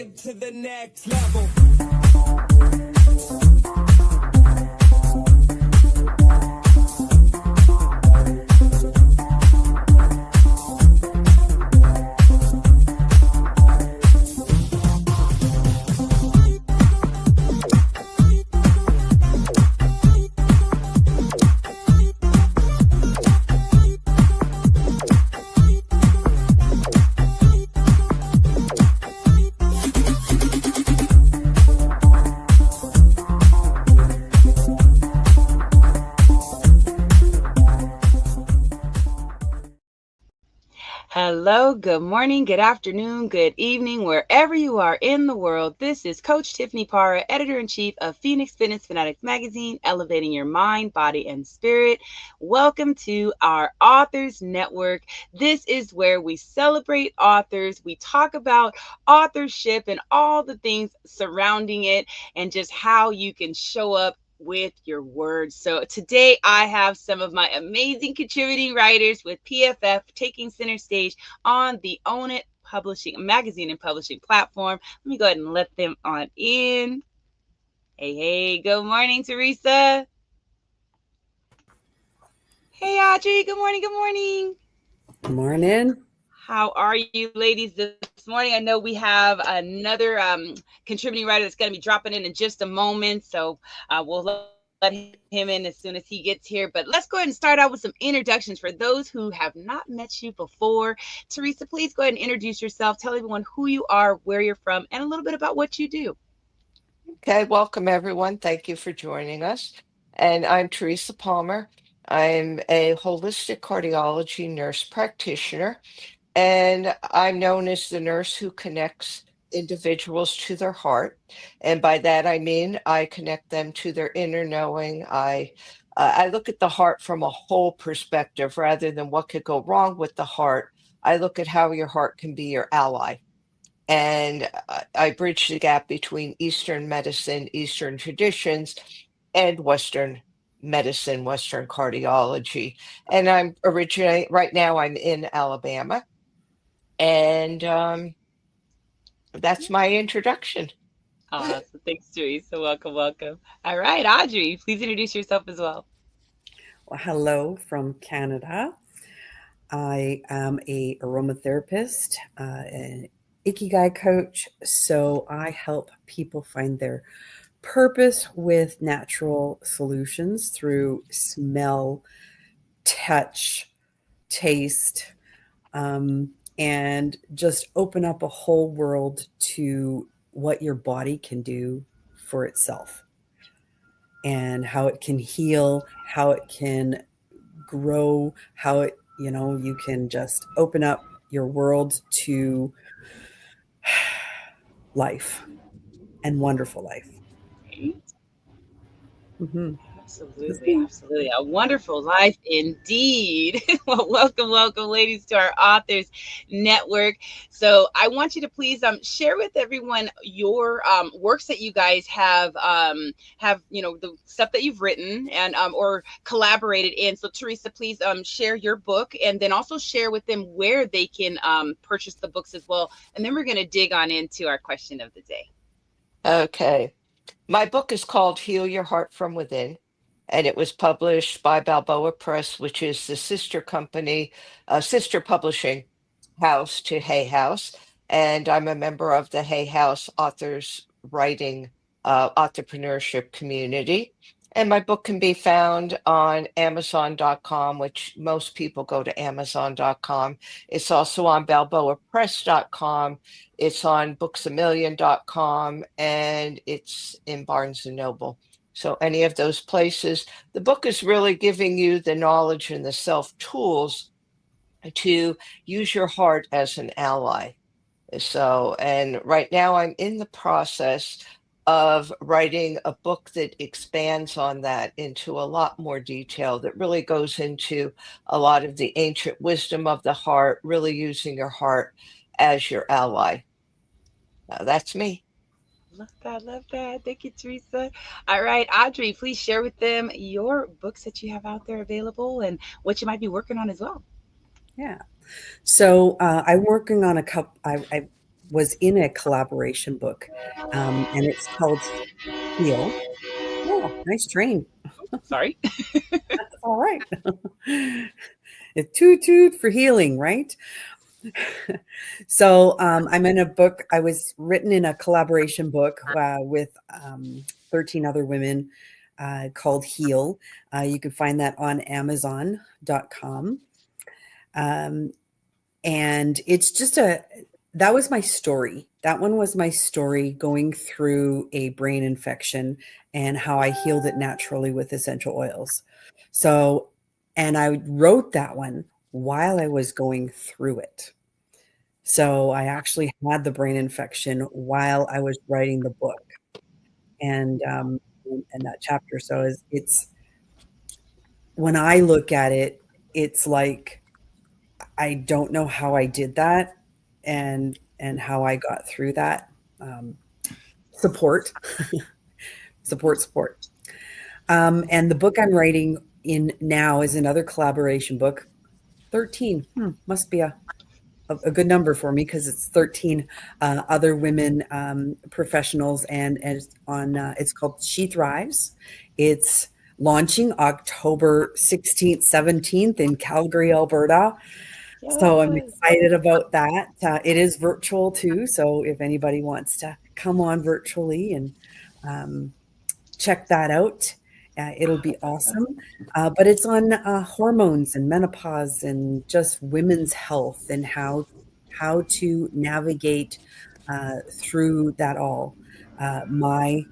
To the next level. Hello, good morning, good afternoon, good evening, wherever you are in the world. This is Coach Tiffany Parra, editor-in-chief of Phoenix Fitness Fanatics magazine, elevating your mind, body, and spirit. Welcome to our Authors Network. This is where we celebrate authors. We talk about authorship and all the things surrounding it and just how you can show up with your words. So today I have some of my amazing contributing writers with PFF taking center stage on the Own It Publishing magazine and publishing platform. Let me go ahead and let them on in. Hey, good morning, Teresa. Hey, Audrey, good morning, good morning. Good morning. How are you ladies this morning? I know we have another contributing writer that's going to be dropping in just a moment. So we'll let him in as soon as he gets here. But let's go ahead and start out with some introductions for those who have not met you before. Teresa, please go ahead and introduce yourself. Tell everyone who you are, where you're from, and a little bit about what you do. Okay, welcome everyone. Thank you for joining us. And I'm Teresa Palmer. I'm a holistic cardiology nurse practitioner, and I'm known as the nurse who connects individuals to their heart. And by that, I mean I connect them to their inner knowing. I look at the heart from a whole perspective rather than what could go wrong with the heart. I look at how your heart can be your ally. And I bridge the gap between Eastern medicine, Eastern traditions, and Western medicine, Western cardiology. And right now, I'm in Alabama. And that's my introduction. Awesome. Thanks, Teresa. Welcome, welcome. All right, Audrey, please introduce yourself as well. Well, hello from Canada. I am a aromatherapist, an Ikigai coach. So I help people find their purpose with natural solutions through smell, touch, taste, and just open up a whole world to what your body can do for itself and how it can heal, how it can grow, how it, you can just open up your world to life and wonderful life. Mm-hmm. Absolutely, absolutely. A wonderful life indeed. Well, welcome, ladies, to our Authors Network. So I want you to please share with everyone your works that you guys have the stuff that you've written and or collaborated in. So Teresa, please share your book and then also share with them where they can purchase the books as well. And then we're going to dig on into our question of the day. Okay. My book is called Heal Your Heart from Within, and it was published by Balboa Press, which is the sister publishing house to Hay House. And I'm a member of the Hay House authors writing entrepreneurship community. And my book can be found on Amazon.com, which most people go to Amazon.com. It's also on BalboaPress.com. It's on BooksAMillion.com, and it's in Barnes and Noble. So any of those places, the book is really giving you the knowledge and the self tools to use your heart as an ally. So, and right now I'm in the process of writing a book that expands on that into a lot more detail, that really goes into a lot of the ancient wisdom of the heart, really using your heart as your ally. That's me. Love that. Love that. Thank you, Teresa. All right, Audrey, please share with them your books that you have out there available and what you might be working on as well. Yeah. So I'm working on a couple. I've was in a collaboration book, and it's called Heal. Oh, nice train. Sorry. That's all right. It toot toot for healing, right? So I'm in a book. I was written in a collaboration book with 13 other women called Heal. You can find that on Amazon.com. And it's just that was my story. That one was my story going through a brain infection and how I healed it naturally with essential oils. So, and I wrote that one while I was going through it. So I actually had the brain infection while I was writing the book and that chapter. So it's when I look at it, it's like I don't know how I did that and how I got through that. Um, support, support. And the book I'm writing in now is another collaboration book. 13 must be a good number for me because it's 13 other women professionals and it's called She Thrives. It's launching October 16th, 17th in Calgary, Alberta. So I'm Yes. excited about that. It is virtual too. So if anybody wants to come on virtually and um, check that out, it'll be awesome. But it's on hormones and menopause and just women's health and how to navigate through that all. My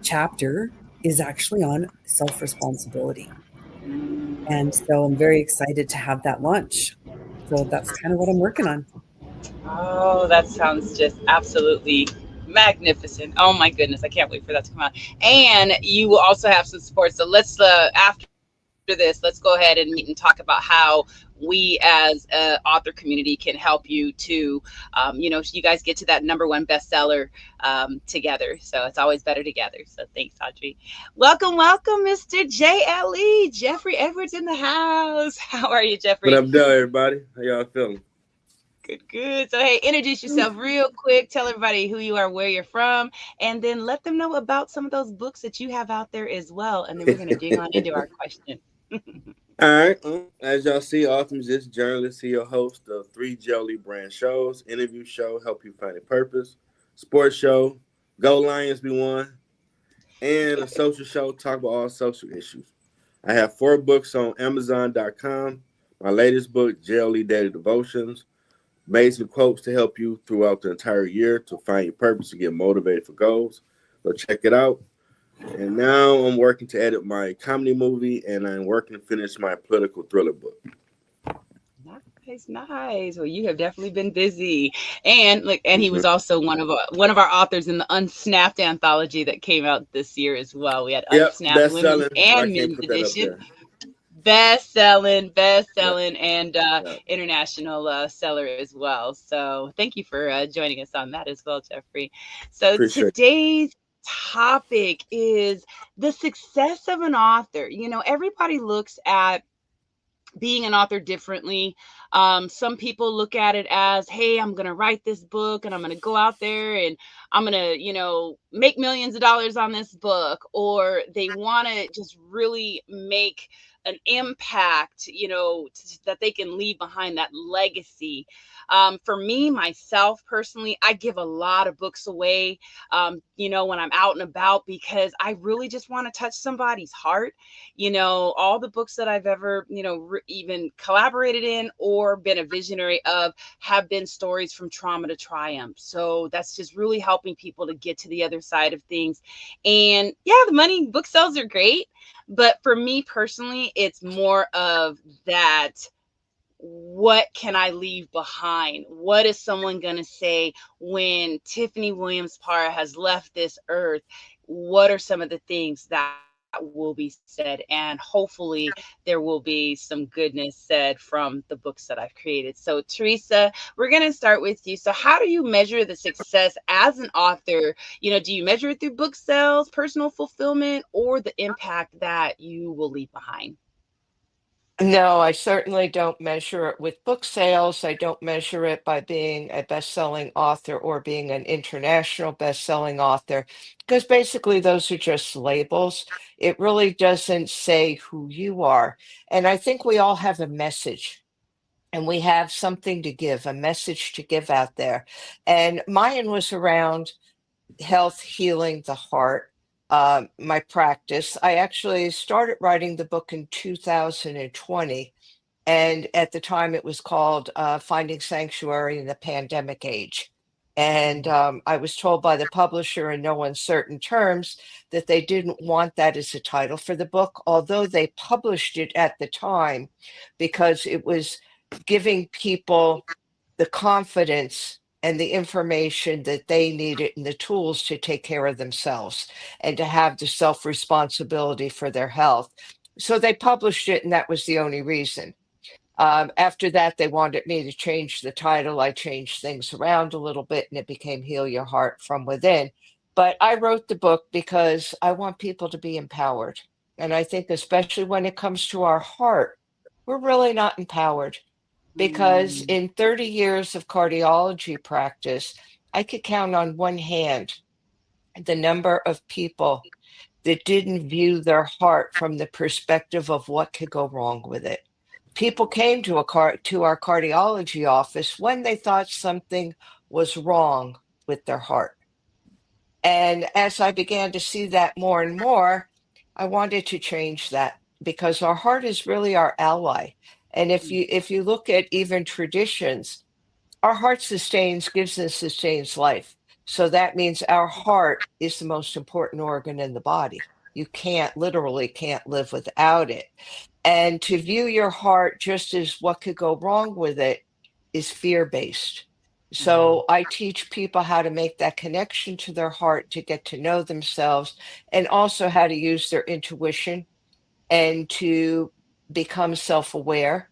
chapter is actually on self responsibility. And so I'm very excited to have that launch. So that's kind of what I'm working on. Oh, that sounds just absolutely magnificent. Oh my goodness, I can't wait for that to come out. And you will also have some support. So let's after this, let's go ahead and meet and talk about how we as a author community can help you to, you guys get to that #1 bestseller together. So it's always better together. So thanks, Audrey. Welcome, welcome, Mr. JLE, Jeffrey Edwards in the house. How are you, What Jeffrey? up, though, everybody? How y'all feeling? Good, good. So, hey, introduce yourself real quick. Tell everybody who you are, where you're from, and then let them know about some of those books that you have out there as well. And then we're going to dig on into our question. All right. As y'all see, author, musician, journalist, CEO, host of 3 Jelly brand shows, interview show, Help You Find a Purpose, sports show, Go Lions Be One, and a social show, talk about all social issues. I have 4 books on Amazon.com. My latest book, Jelly Daily Devotions, amazing quotes to help you throughout the entire year to find your purpose and get motivated for goals. So check it out. And now I'm working to edit my comedy movie, and I'm working to finish my political thriller book. Nice, nice. Well, you have definitely been busy, and look, and he Hmm. was also one of our authors in the Unsnapped anthology that came out this year as well. We had Yep, Unsnapped best Women's selling, but I and can't Men's put that up edition. there. Best Yep, selling, and yep. international seller as well. So thank you for joining us on that as well, Jeffrey. So Appreciate today's topic is the success of an author. Everybody looks at being an author differently. Some people look at it as, hey, I'm going to write this book and I'm going to go out there and I'm going to, make millions of dollars on this book. Or they want to just really make an impact, that they can leave behind that legacy. For me, myself personally, I give a lot of books away, when I'm out and about because I really just want to touch somebody's heart. All the books that I've ever, even collaborated in or been a visionary of have been stories from trauma to triumph. So that's just really helping people to get to the other side of things. And yeah, the money book sales are great. But for me personally, it's more of that, what can I leave behind? What is someone going to say when Tiffany Williams Parra has left this earth? What are some of the things that will be said? And hopefully there will be some goodness said from the books that I've created. So, Teresa, we're going to start with you. So, how do you measure the success as an author? Do you measure it through book sales, personal fulfillment, or the impact that you will leave behind? No, I certainly don't measure it with book sales. I don't measure it by being a best-selling author or being an international best-selling author, because basically those are just labels. It really doesn't say who you are. And I think we all have a message and we have something to give, a message to give out there. And mine was around health, healing the heart, my practice. I actually started writing the book in 2020. And at the time, it was called Finding Sanctuary in the Pandemic Age. And I was told by the publisher in no uncertain terms that they didn't want that as a title for the book, although they published it at the time because it was giving people the confidence and the information that they needed and the tools to take care of themselves and to have the self responsibility for their health. So they published it, and that was the only reason. After that, they wanted me to change the title. I changed things around a little bit and it became Heal Your Heart from Within. But I wrote the book because I want people to be empowered. And I think, especially when it comes to our heart, we're really not empowered because Mm. in 30 years of cardiology practice, I could count on one hand the number of people that didn't view their heart from the perspective of what could go wrong with it. People came to our cardiology office when they thought something was wrong with their heart. And as I began to see that more and more, I wanted to change that because our heart is really our ally. And if you look at even traditions, our heart sustains, gives and sustains life. So that means our heart is the most important organ in the body. You literally can't live without it. And to view your heart just as what could go wrong with it is fear based. Mm. So I teach people how to make that connection to their heart to get to know themselves and also how to use their intuition and to become self aware.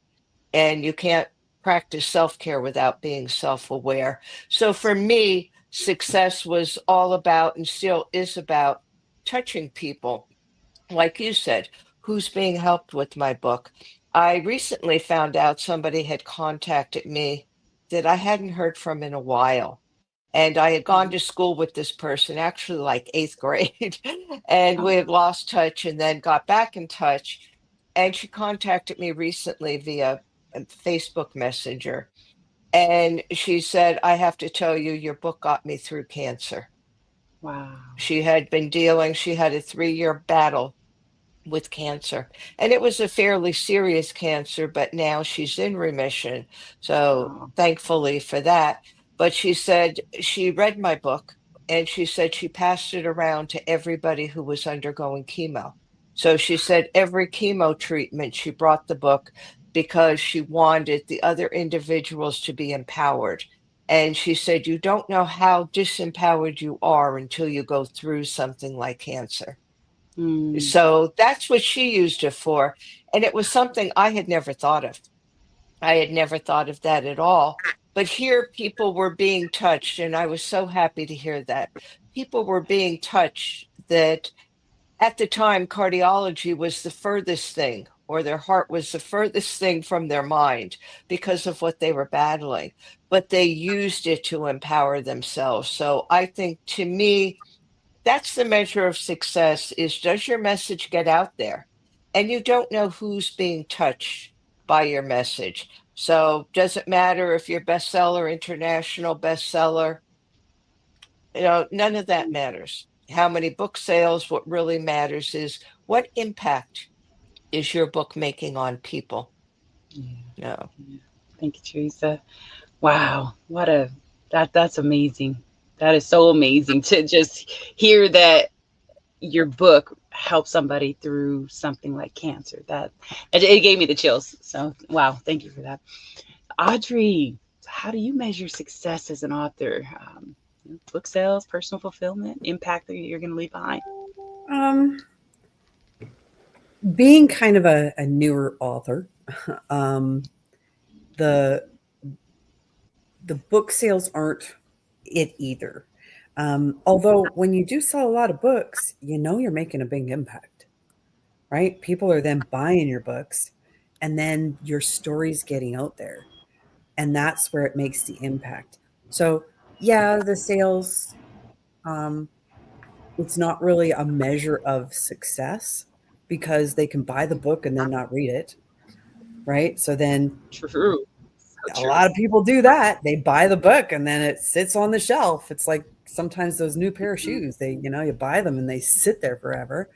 And you can't practice self care without being self aware. So for me, success was all about and still is about touching people like you said, who's being helped with my book. I recently found out somebody had contacted me that I hadn't heard from in a while. And I had gone to school with this person, actually like eighth grade, and Oh, we had lost touch and then got back in touch. And she contacted me recently via Facebook Messenger. And she said, I have to tell you, your book got me through cancer. wow. She had a 3-year battle with cancer. And it was a fairly serious cancer, but now she's in remission. So Oh, thankfully for that. But she said she read my book and she said she passed it around to everybody who was undergoing chemo. So she said every chemo treatment, she brought the book because she wanted the other individuals to be empowered. And she said, you don't know how disempowered you are until you go through something like cancer. mm, So that's what she used it for. And it was something I had never thought of. I had never thought of that at all. But here people were being touched, and I was so happy to hear that. People were being touched that at the time cardiology was the furthest thing, or their heart was the furthest thing from their mind because of what they were battling. But they used it to empower themselves. So I think to me, that's the measure of success is does your message get out there? And you don't know who's being touched by your message. So does it matter if you're bestseller, international bestseller? None of that matters. How many book sales? What really matters is what impact is your book making on people? yeah, No. yeah. Thank you, Teresa. Wow, that's amazing. That is so amazing to just hear that your book helped somebody through something like cancer. That it gave me the chills. So wow, thank you for that. Audrey, how do you measure success as an author? Book sales, personal fulfillment, impact that you're going to leave behind. Um, being kind of a newer author, um, the the book sales aren't it either. Although when you do sell a lot of books, you know you're making a big impact, right? People are then buying your books, and then your story's getting out there, and that's where it makes the impact. So yeah, the sales, um, it's not really a measure of success because they can buy the book and then not read it, right? So then True. So a true. lot of people do that. They buy the book and then it sits on the shelf. It's like sometimes those new pair of shoes, you buy them and they sit there forever.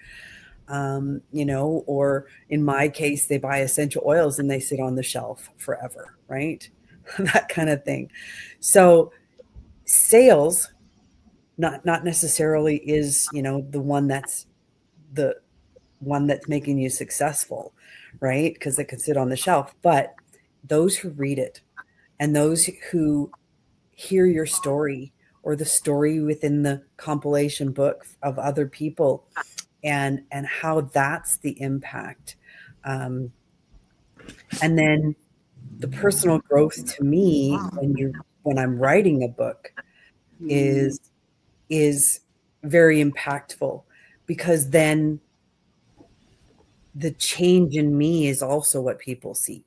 Or in my case, they buy essential oils and they sit on the shelf forever, right? That kind of thing. So sales, not necessarily is, the the one that's making you successful, right? Because it could sit on the shelf. But those who read it and those who hear your story or the story within the compilation book of other people and how that's the impact. Um, and then the personal growth to me when I'm writing a book Mm, is is very impactful because then the change in me is also what people see.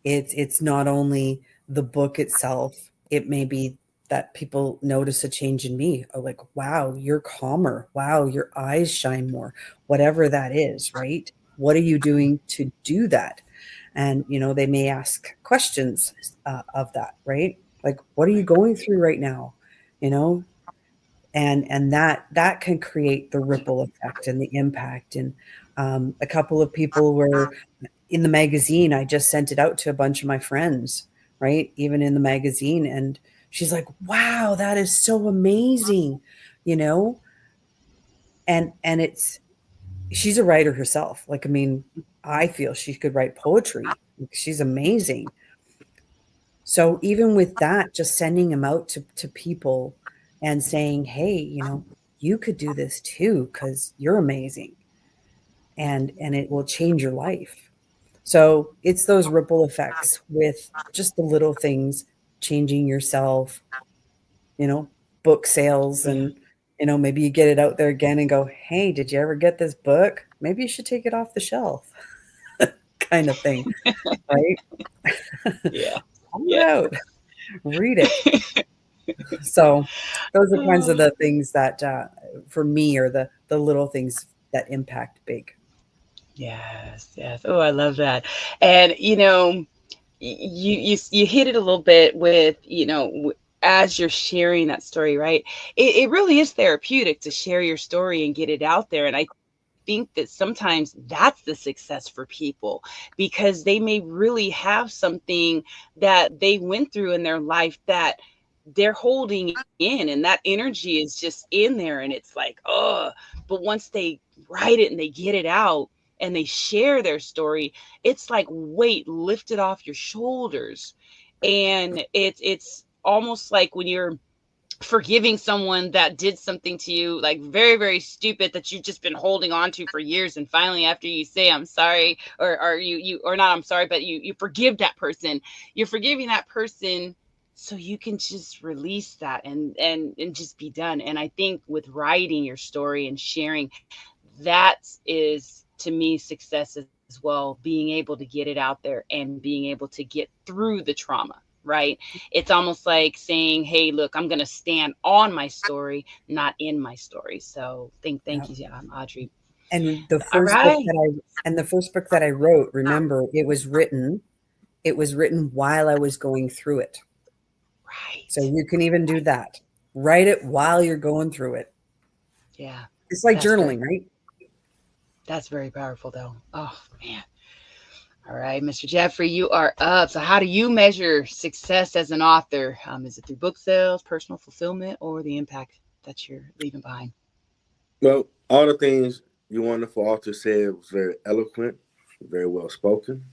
It's not only the book itself, it may be that people notice a change in me, or like, wow, you're calmer, wow, your eyes shine more, whatever that is, right? What are you doing to do that? And they may ask questions of that, right? Like, what are you going through right now? you know and that can create the ripple effect and the impact. And a couple of people were in the magazine. I just sent it out to a bunch of my friends, right? Even in the magazine. And she's like, wow, that is so amazing, you know? And it's, she's a writer herself. Like, I mean, I feel she could write poetry. She's amazing. So even with that, just sending them out to people and saying, hey, you could do this too, because you're amazing. And it will change your life. So it's those ripple effects with just the little things, changing yourself, you know, book sales, yeah. and maybe you get it out there again and go, hey, did you ever get this book? Maybe you should take it off the shelf, kind of thing, right? Yeah. Pull it Yeah. out, read it. So those are kinds of the things that for me are the little things that impact big. Yes, yes. Oh, I love that. And you hit it a little bit with, as you're sharing that story, right? It really is therapeutic to share your story and get it out there. And I think that sometimes that's the success for people because they may really have something that they went through in their life that they're holding in, and that energy is just in there, and it's like, oh, but once they write it and they get it out and they share their story, it's like weight lifted off your shoulders. And it's almost like when you're forgiving someone that did something to you, like very, very stupid, that you've just been holding on to for years, and finally after you say I'm sorry, or you or not I'm sorry, but you forgive that person, you're forgiving that person so you can just release that and just be done. And I think with writing your story and sharing, that is to me success as well, being able to get it out there and being able to get through the trauma, right? It's almost like saying, hey, look, I'm going to stand on my story, not in my story. So thank Yeah. you, Audrey. And the All first book right. that I wrote, remember, it was written while I was going through it. So Right. you can even do that. Write it while you're going through it. Yeah. It's like That's very journaling, right? that's very powerful though. Oh man. All right, Mr. Jeffrey, you are up. So how do you measure success as an author? Is it through book sales, personal fulfillment, or the impact that you're leaving behind? Well, all the things your wonderful author said was very eloquent, very well spoken.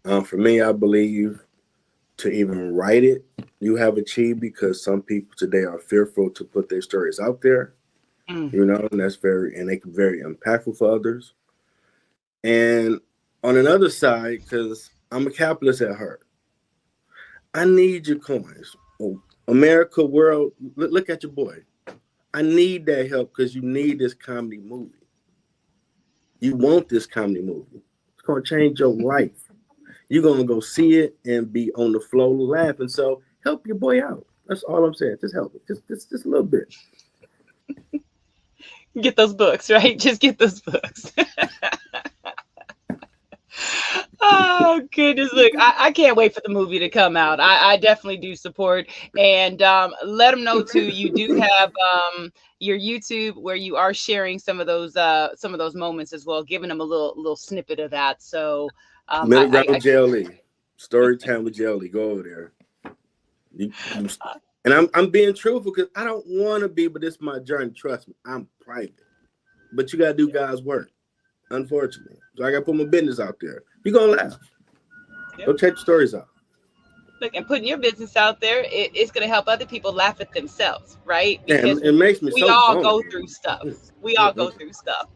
For me, I believe to even write it, you have achieved because some people today are fearful to put their stories out there. Mm, And that's and they can be very impactful for others. And on another side, because I'm a capitalist at heart, I need your coins. Oh, America, world, look at your boy. I need that help because you need this comedy movie. You want this comedy movie. It's going to change your life. You're going to go see it and be on the floor laughing. So help your boy out. That's all I'm saying. Just help it. Just a little bit. Get those books, right? Just get those books. Oh goodness! Look, I can't wait for the movie to come out. I definitely do support, and let them know too. You do have your YouTube where you are sharing some of those moments as well, giving them a little snippet of that. So Middle ground jelly. Story time with jelly. Go over there. And I'm being truthful because I don't want to be, but this is my journey. Trust me, I'm private. But you gotta do God's work, unfortunately. So I gotta put my business out there. You're gonna laugh. Yep. Go check the stories out. Look, and putting your business out there, it's going to help other people laugh at themselves, right? And Because it makes me we so all vulnerable. go through stuff. We all go through stuff.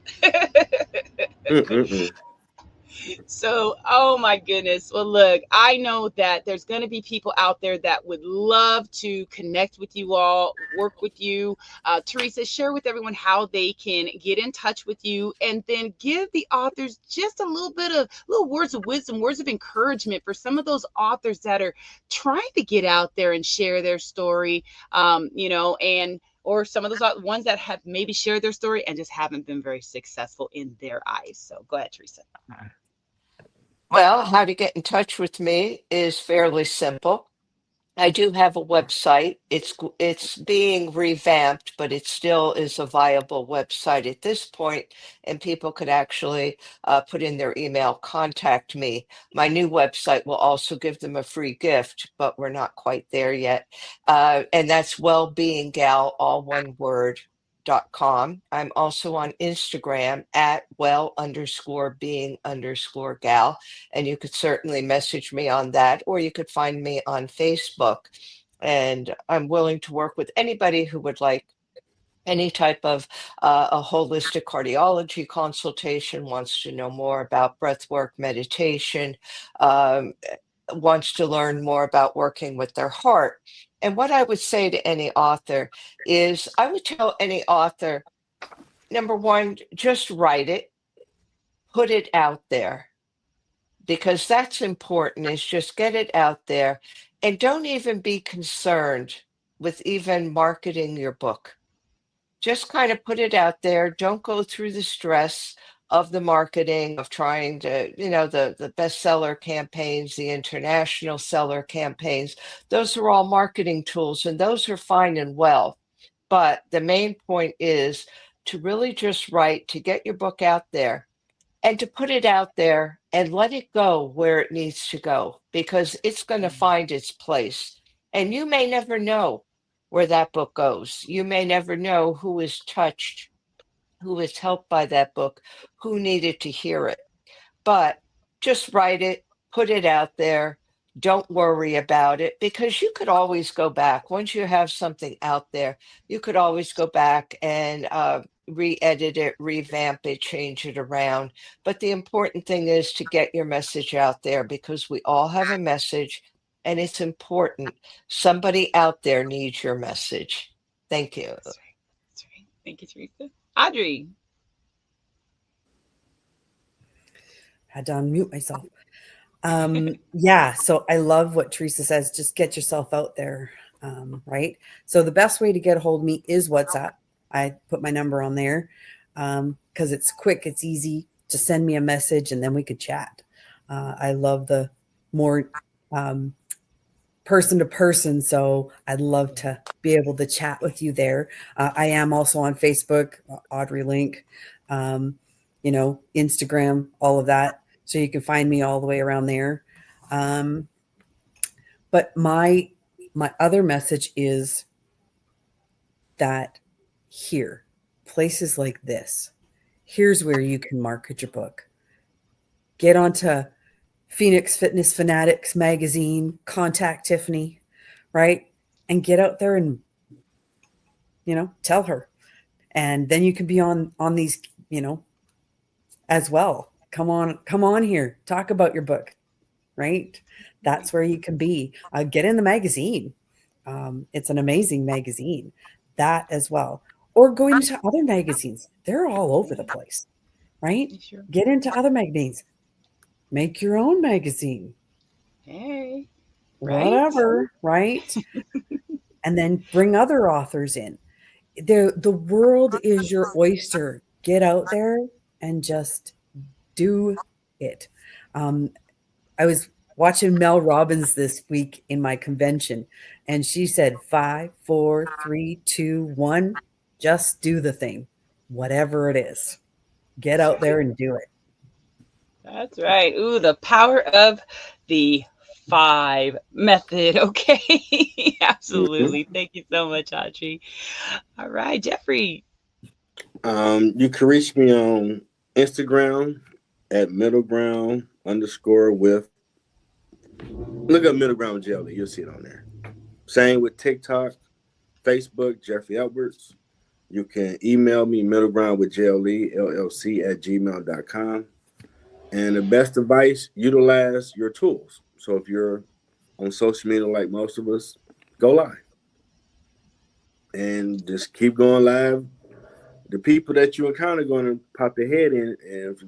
So, oh my goodness. Well, look, I know that there's going to be people out there that would love to connect with you all, work with you. Teresa, share with everyone how they can get in touch with you, and then give the authors just a little bit of little words of wisdom, words of encouragement for some of those authors that are trying to get out there and share their story, and or some of those ones that have maybe shared their story and just haven't been very successful in their eyes. So go ahead, Teresa. Well, how to get in touch with me is fairly simple. I do have a website. It's being revamped, but it still is a viable website at this point, and people could actually put in their email, contact me. My new website will also give them a free gift, but we're not quite there yet. And that's wellbeinggal, all one word, .com. I'm also on Instagram at well_being_gal. And you could certainly message me on that, or you could find me on Facebook. And I'm willing to work with anybody who would like any type of a holistic cardiology consultation, wants to know more about breath work, meditation, wants to learn more about working with their heart. And what I would say to any author is I would tell any author, number one, just write it, put it out there, because that's important, is just get it out there, and don't even be concerned with even marketing your book. Just kind of put it out there. Don't go through the stress of the marketing, of trying to, the bestseller campaigns, the international seller campaigns. Those are all marketing tools, and those are fine and well. But the main point is to really just write, to get your book out there, and to put it out there and let it go where it needs to go, because it's going to find its place. And you may never know where that book goes. You may never know who is touched, who is helped by that book, who needed to hear it. But just write it, put it out there. Don't worry about it, because you could always go back. Once you have something out there, you could always go back and re-edit it, revamp it, change it around. But the important thing is to get your message out there, because we all have a message, and it's important. Somebody out there needs your message. Thank you. That's right. That's right. Thank you, Teresa. Audrey. Had to unmute myself. Yeah, so I love what Teresa says. Just get yourself out there, right? So the best way to get a hold of me is WhatsApp. I put my number on there because it's quick, it's easy. Just send me a message and then we could chat. I love the more person to person, so I'd love to be able to chat with you there. I am also on Facebook, Audrey Link, Instagram, all of that. So you can find me all the way around there. But my other message is that here, places like this, here's where you can market your book. Get onto Phoenix Fitness Fanatics magazine, contact Tiffany, right? And get out there and, tell her. And then you can be on these, as well. Come on here. Talk about your book, right? That's where you can be. Get in the magazine. It's an amazing magazine. That as well. Or go into other magazines. They're all over the place, right? Sure. Get into other magazines. make your own magazine, Hey, right? whatever, right? And then bring other authors in. The world is your oyster. Get out there and just do it. Um, I was watching Mel Robbins this week in my convention, and she said, 5, 4, 3, 2, 1, just do the thing, whatever it is. Get That's out right. there and do it. That's right. Ooh, the power of the five method. Okay. Mhm. Absolutely. Thank you so much, Audrey. All right, Jeffrey. You can reach me on Instagram at middle ground underscore with. Look up middle ground jelly. You'll see it on there. Same with TikTok, Facebook, Jeffrey Edwards. You can email me middlegroundwithjle, LLC at gmail.com. And the best advice, utilize your tools. So if you're on social media like most of us, go live and just keep going live. The people that you encounter are going to pop their head in, and if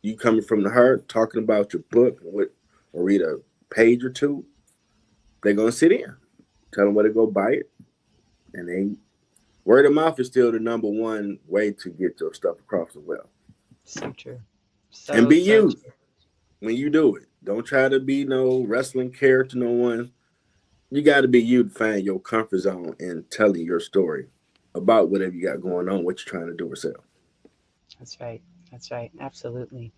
you coming from the heart, talking about your book or read a page or two, they're going to sit in. Tell them where to go buy it, and they word of mouth is still the number one way to get your stuff across the well. So true. And So, be so you true. when you do it. Don't try to be no wrestling character, no one. You got to be you to find your comfort zone and telling your story about whatever you got going on, what you're trying to do or sell. That's right. That's right. Absolutely.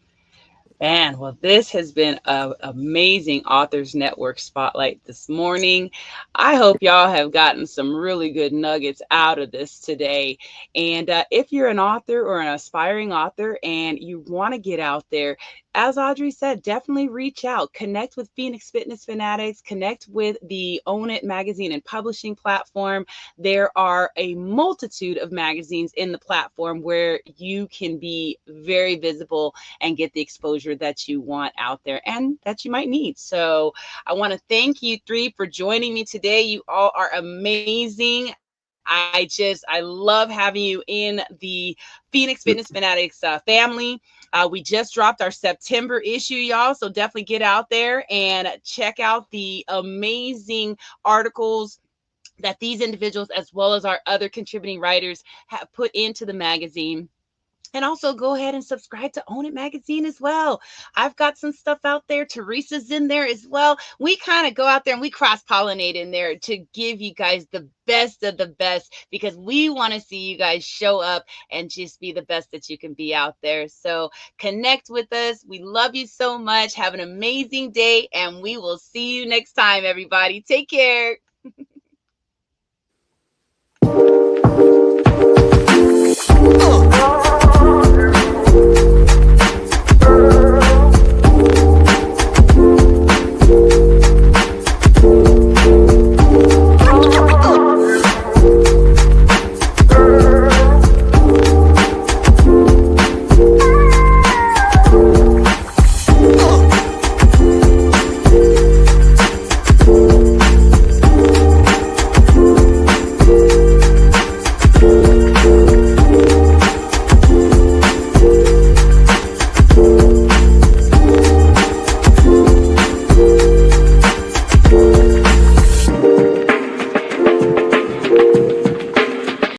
Man, well, this has been an amazing Authors Network spotlight this morning. I hope y'all have gotten some really good nuggets out of this today. And if you're an author or an aspiring author and you want to get out there, as Audrey said, definitely reach out, connect with Phoenix Fitness Fanatics, connect with the Own It magazine and publishing platform. There are a multitude of magazines in the platform where you can be very visible and get the exposure that you want out there and that you might need. So I want to thank you three for joining me today. You all are amazing. I love having you in the Phoenix Fitness Fanatics family. We just dropped our September issue, y'all. So definitely get out there and check out the amazing articles that these individuals, as well as our other contributing writers, have put into the magazine. And also go ahead and subscribe to Own It Magazine as well. I've got some stuff out there. Teresa's in there as well. We kind of go out there and we cross pollinate in there to give you guys the best of the best because we want to see you guys show up and just be the best that you can be out there. So connect with us. We love you so much. Have an amazing day and we will see you next time, everybody. Take care.